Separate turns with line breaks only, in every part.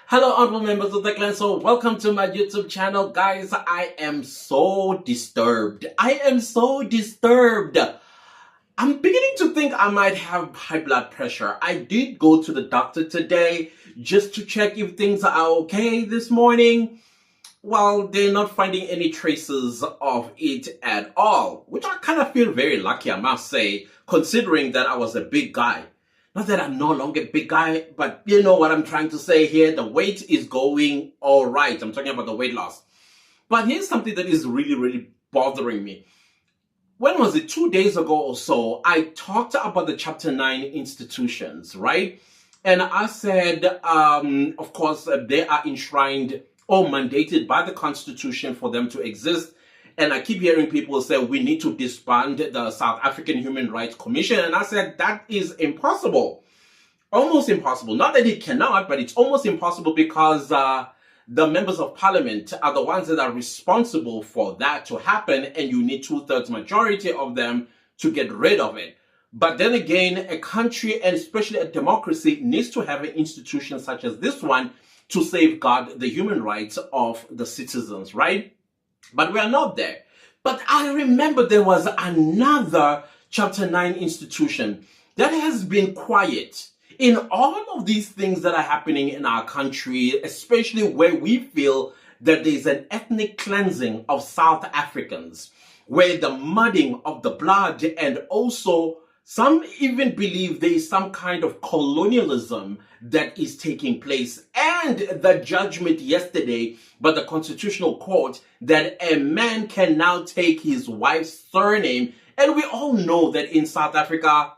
Hello, honorable members of the clan. So, welcome to my YouTube channel, guys. I am so disturbed. I'm beginning to think I might have high blood pressure. I did go to the doctor today just to check if things are okay this morning. Well, they're not finding any traces of it at all, which I kind of feel very lucky, I must say, considering that I was a big guy. Not that I'm no longer a big guy, but you know what I'm trying to say here. The weight is going all right. I'm talking about the weight loss. But here's something that is really bothering me. When was it? 2 days ago or so, I talked about the Chapter 9 institutions, right? And I said, of course, they are enshrined or mandated by the Constitution for them to exist. And I keep hearing people say we need to disband the South African Human Rights Commission. And I said that is impossible. Almost impossible. Not that it cannot, but it's almost impossible because the members of parliament are the ones that are responsible for that to happen. And you need 2/3 majority of them to get rid of it. But then again, a country, and especially a democracy, needs to have an institution such as this one to safeguard the human rights of the citizens, right? But we are not there. But I remember there was another Chapter 9 institution that has been quiet in all of these things that are happening in our country, especially where we feel that there's an ethnic cleansing of South Africans, where the mudding of the blood, and also some even believe there is some kind of colonialism that is taking place. And the judgment yesterday by the Constitutional Court that a man can now take his wife's surname. And we all know that in South Africa,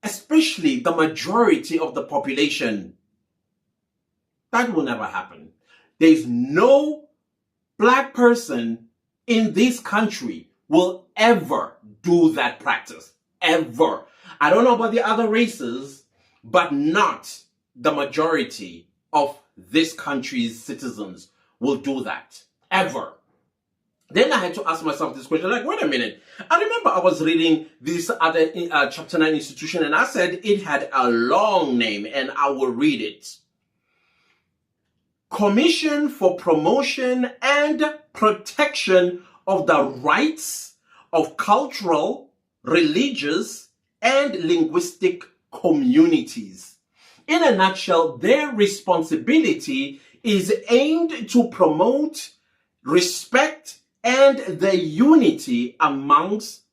especially the majority of the population, that will never happen. There's no black person in this country will ever do that practice. Ever. I don't know about the other races, but not the majority of this country's citizens will do that. Ever. Then I had to ask myself this question, like, wait a minute. I remember I was reading this other Chapter 9 institution, and I said it had a long name, and I will read it. Commission for Promotion and Protection of the Rights of Cultural, Religious, and Linguistic Communities. In a nutshell, their responsibility is aimed to promote respect and the unity amongst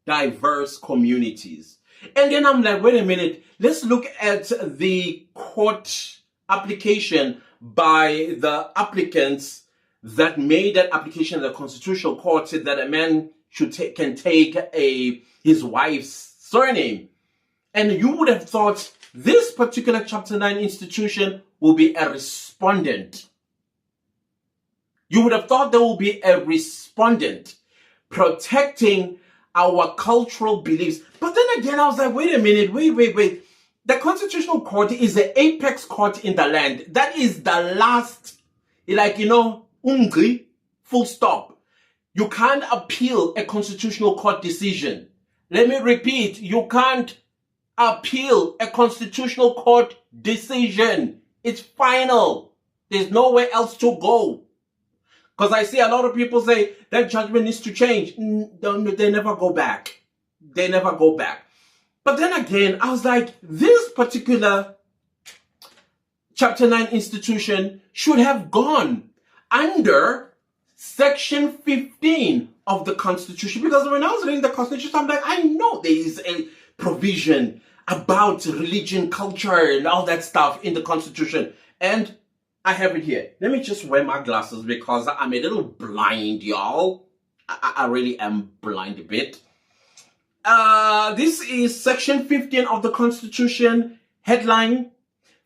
diverse communities. And then I'm like, wait a minute, let's look at the court application by the applicants that made that application. The Constitutional Court said that a man can take his wife's surname. And you would have thought this particular Chapter 9 institution will be a respondent. You would have thought there will be a respondent protecting our cultural beliefs. But then again, I was like, wait a minute, wait. The Constitutional Court is the apex court in the land. That is the last, full stop. You can't appeal a Constitutional Court decision. Let me repeat, you can't appeal a Constitutional Court decision. It's final. There's nowhere else to go. Because I see a lot of people say that judgment needs to change. They never go back. They never go back. But then again, I was like, this particular Chapter 9 institution should have gone under Section 15 of the Constitution. Because when I was reading the Constitution, I'm like, I know there is a provision about religion, culture, and all that stuff in the Constitution. And I have it here. Let me just wear my glasses because I'm a little blind, y'all. I really am blind a bit. This is Section 15 of the Constitution, headline,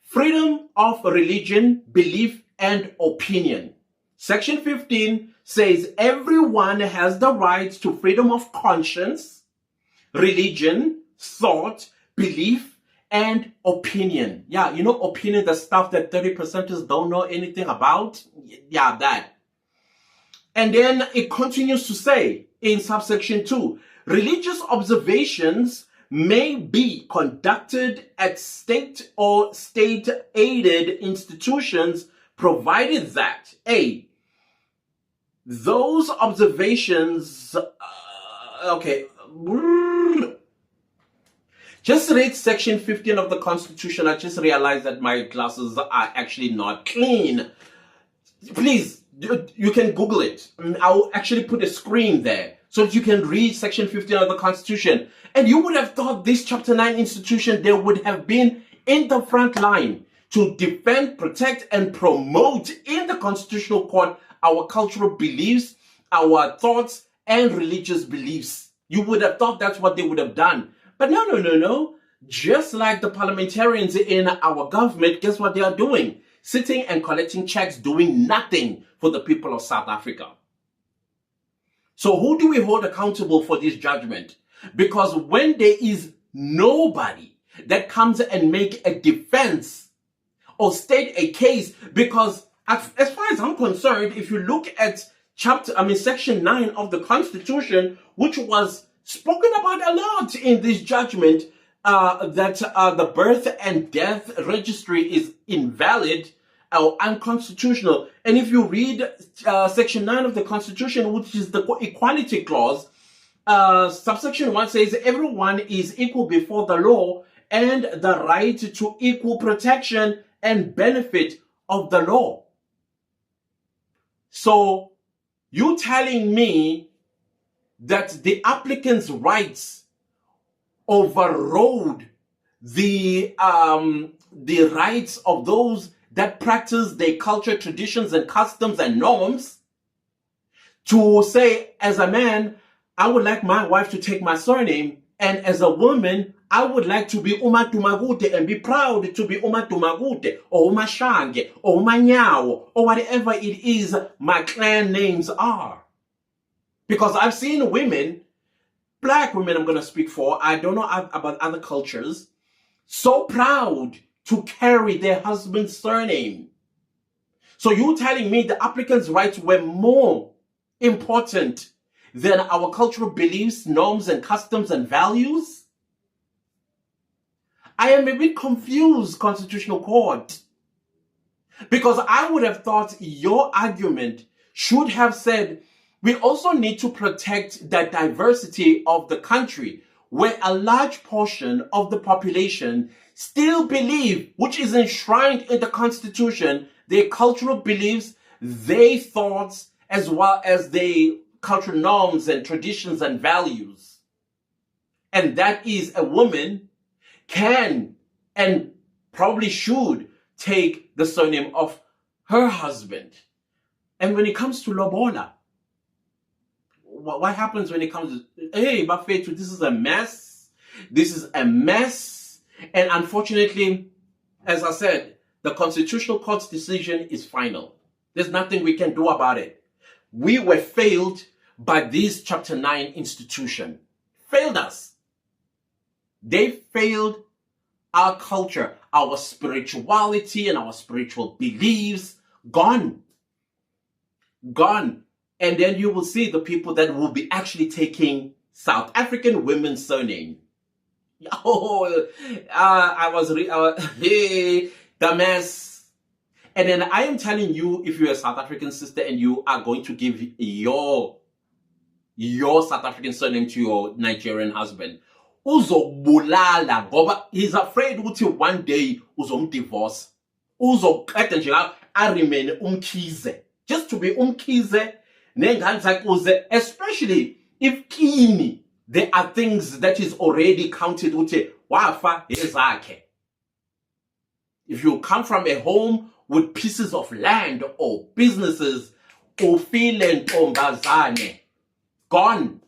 Freedom of Religion, Belief, and Opinion. Section 15 says everyone has the right to freedom of conscience, religion, thought, belief, and opinion. Yeah, you know opinion, the stuff that 30%ers don't know anything about? Yeah, that. And then it continues to say in subsection 2, religious observations may be conducted at state or state-aided institutions, provided that A, those observations, okay, just read section 15 of the Constitution. I just realized that my glasses are actually not clean. Please, you can Google it. I'll actually put a screen there so that you can read section 15 of the Constitution. And you would have thought this chapter 9 institution, they would have been in the front line to defend, protect, and promote in the Constitutional Court our cultural beliefs, our thoughts, and religious beliefs. You would have thought that's what they would have done. But no. Just like the parliamentarians in our government, guess what they are doing? Sitting and collecting checks, doing nothing for the people of South Africa. So who do we hold accountable for this judgment? Because when there is nobody that comes and make a defense or state a case, because as far as I'm concerned, if you look at section 9 of the Constitution, which was spoken about a lot in this judgment, that the birth and death registry is invalid or unconstitutional. And if you read section 9 of the Constitution, which is the Equality Clause, subsection 1 says everyone is equal before the law and the right to equal protection and benefit of the law. So you telling me that the applicant's rights overrode the rights of those that practice their culture, traditions, and customs and norms, to say, as a man, I would like my wife to take my surname, and as a woman, I would like to be Uma Tumagute and be proud to be Uma Tumagute or Uma Shange or Uma Nyao or whatever it is my clan names are. Because I've seen women, black women I'm going to speak for, I don't know about other cultures, so proud to carry their husband's surname. So you telling me the applicant's rights were more important than our cultural beliefs, norms, and customs and values? I am a bit confused, Constitutional Court. Because I would have thought your argument should have said, we also need to protect the diversity of the country, where a large portion of the population still believe, which is enshrined in the Constitution, their cultural beliefs, their thoughts, as well as their cultural norms and traditions and values. And that is, a woman can and probably should take the surname of her husband. And when it comes to lobola, what happens when it comes to, hey, Bafetu, this is a mess. This is a mess. And unfortunately, as I said, the Constitutional Court's decision is final. There's nothing we can do about it. We were failed by this Chapter 9 institution. Failed us. They failed our culture, our spirituality and our spiritual beliefs. Gone. Gone. And then you will see the people that will be actually taking South African women's surname. Oh, hey, the mess. And then I am telling you, if you're a South African sister and you are going to give your South African surname to your Nigerian husband, uzobulala ngoba he's afraid ukuthi one day uzomdivorce. Uzoqeda nje arimene umkhize. Just to be umkhize nengane zakhe uze, especially if kini there are things that is already counted ukuthi wafa ezakhe. If you come from a home with pieces of land or businesses, ufile ntombazane, gone,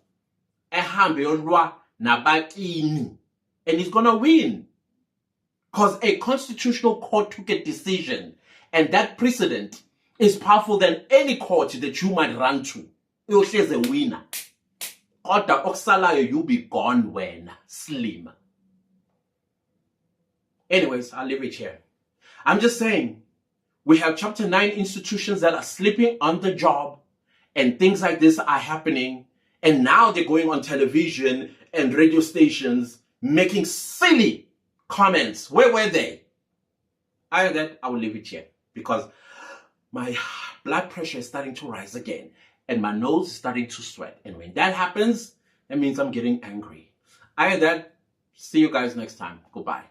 ehambe yolwa nabakini, and he's gonna win. Because a Constitutional Court took a decision, and that precedent is powerful than any court that you might run to. Uyohlezi a winner. Kodwa okusalayo, you be gone when slim. Anyways, I'll leave it here. I'm just saying, we have Chapter 9 institutions that are sleeping on the job, and things like this are happening, and now they're going on television and radio stations making silly comments. Where were they? Other than that, I will leave it here because my blood pressure is starting to rise again and my nose is starting to sweat. And when that happens, that means I'm getting angry. Other than that, see you guys next time. Goodbye.